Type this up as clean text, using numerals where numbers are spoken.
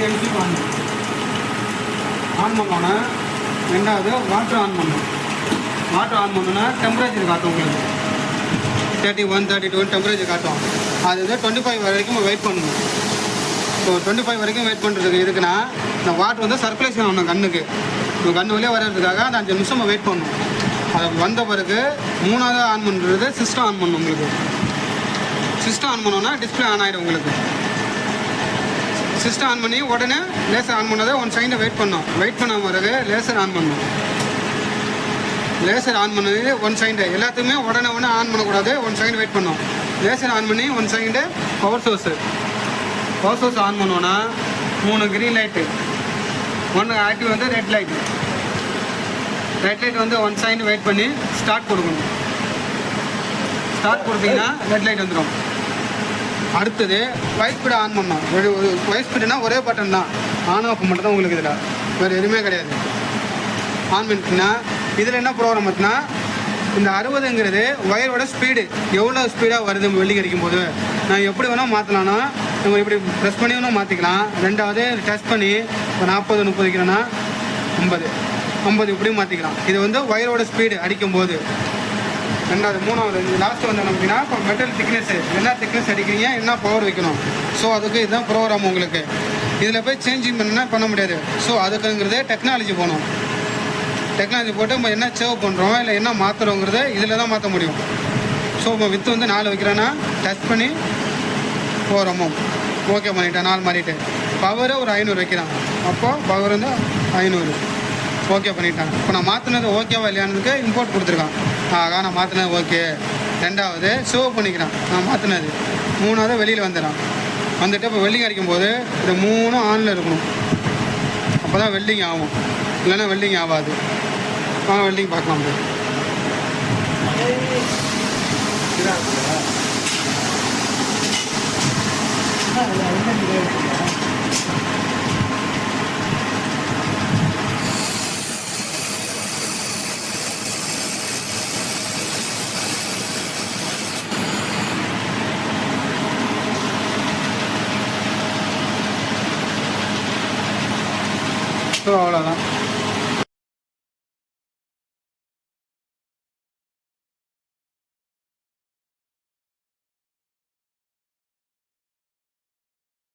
எல்சிக்கு on பண்ணோன்னா ரெண்டாவது water on பண்ணணும். வாட்டர் ஆன் பண்ணோன்னா டெம்பரேச்சர் காட்டும் உங்களுக்கு 31 32 டெம்பரேச்சர் காட்டும். அது வந்து 25 வரைக்கும் வெயிட் பண்ணணும். ஸோ 25 வரைக்கும் வெயிட் பண்ணுறதுக்கு எதுக்குன்னா இந்த வாட்டர் வந்து சர்க்குலேஷன் ஆகணும் கண்ணுக்கு. இப்போ கண்ணு வழியாக வர்றதுக்காக அந்த 5 நிமிஷம் நம்ம வெயிட் பண்ணணும். அது வந்த பிறகு மூணாவது ஆன் பண்ணுறது சிஸ்டம் ஆன் பண்ணணும். உங்களுக்கு சிஸ்டம் ஆன் பண்ணோன்னா டிஸ்பிளே ஆன் ஆகிடும். உங்களுக்கு சிஸ்டம் ஆன் பண்ணி உடனே லேசர் ஆன் பண்ணதை 1 செகண்ட் வெயிட் பண்ணோம். வெயிட் பண்ண பிறகு லேசர் ஆன் பண்ணணும். லேசர் ஆன் பண்ணது 1 செகண்டு. எல்லாத்துக்குமே உடனே ஆன் பண்ணக்கூடாது. 1 செகண்ட் வெயிட் பண்ணோம். லேசர் ஆன் பண்ணி 1 செகண்டு பவர் சோர்ஸ் ஆன் பண்ணோன்னா 3 க்ரீன் லைட்டு, 1 ஆக்டிவ் வந்து ரெட் லைட் வந்து 1 செகண்ட் வெயிட் பண்ணி ஸ்டார்ட் கொடுக்கணும். ஸ்டார்ட் கொடுத்தீங்கன்னா ரெட் லைட் வந்துடும். அடுத்தது வைஸ் ஸ்பீடை ஆன் பண்ணோம். வைஸ் ஸ்பீடுனா ஒரே பட்டன் தான், ஆன் ஆஃப் மட்டும் தான் உங்களுக்கு. இதில் வேறு எதுவுமே கிடையாது. ஆன் பண்ணிட்டுனா இதில் என்ன ப்ரோக்ராம் பார்த்தினா இந்த 60ங்கிறது ஒயரோட ஸ்பீடு எவ்வளோ ஸ்பீடாக வருது வெல்டிங் அடிக்கும் போது நான் எப்படி வேணால் மாற்றலான்னா நம்ம இப்படி ப்ரெஸ் பண்ணி வேணால் மாற்றிக்கலாம். ரெண்டாவது டச் பண்ணி இப்போ 40 30 வைக்கிறோன்னா 50 இப்படியும் மாற்றிக்கலாம். இது வந்து ஒயரோட ஸ்பீடு அடிக்கும்போது. ரெண்டாவது மூணாவது லாஸ்ட்டு வந்து அப்படின்னா இப்போ மெட்டல் திக்னஸ் என்ன திக்னஸ் அடிக்கிறீங்க, என்ன பவர் வைக்கணும். ஸோ அதுக்கு இதுதான் ப்ரோக்ராம் உங்களுக்கு. இதில் போய் சேஞ்சிங் பண்ண முடியாது. ஸோ அதுக்குங்கிறது டெக்னாலஜி போகணும். டெக்னாலஜி போட்டு நம்ம என்ன சேவ் பண்ணுறோம் இல்லை என்ன மாற்றுறோங்கிறத இதில் தான் மாற்ற முடியும். ஸோ இப்போ வித்து வந்து 4 வைக்கிறேன்னா டச் பண்ணி போகிறோமோ ஓகே பண்ணிட்டேன். 4 மாறிட்டு பவர் ஒரு 500 வைக்கிறான். அப்போது பவர் வந்து 500 ஓகே பண்ணிட்டான். இப்போ நான் மாற்றினது ஓகேவா இல்லையானதுக்கு இம்போர்ட் கொடுத்துருக்கான். நான் மாற்றினது ஓகே. ரெண்டாவது சேவ் பண்ணிக்கிறான் நான் மாற்றினது. மூணாவது வெளியில் வந்துடுறான். வந்துட்டு இப்போ வெல்டிங் அடிக்கும்போது இந்த 3 ஆனில் இருக்கணும். அப்போ தான் வெல்டிங் ஆகும், இல்லைன்னா வெல்டிங் ஆகாது. வெல்டிங் பார்க்கலாம். ஸோ அவ்வளோதான்.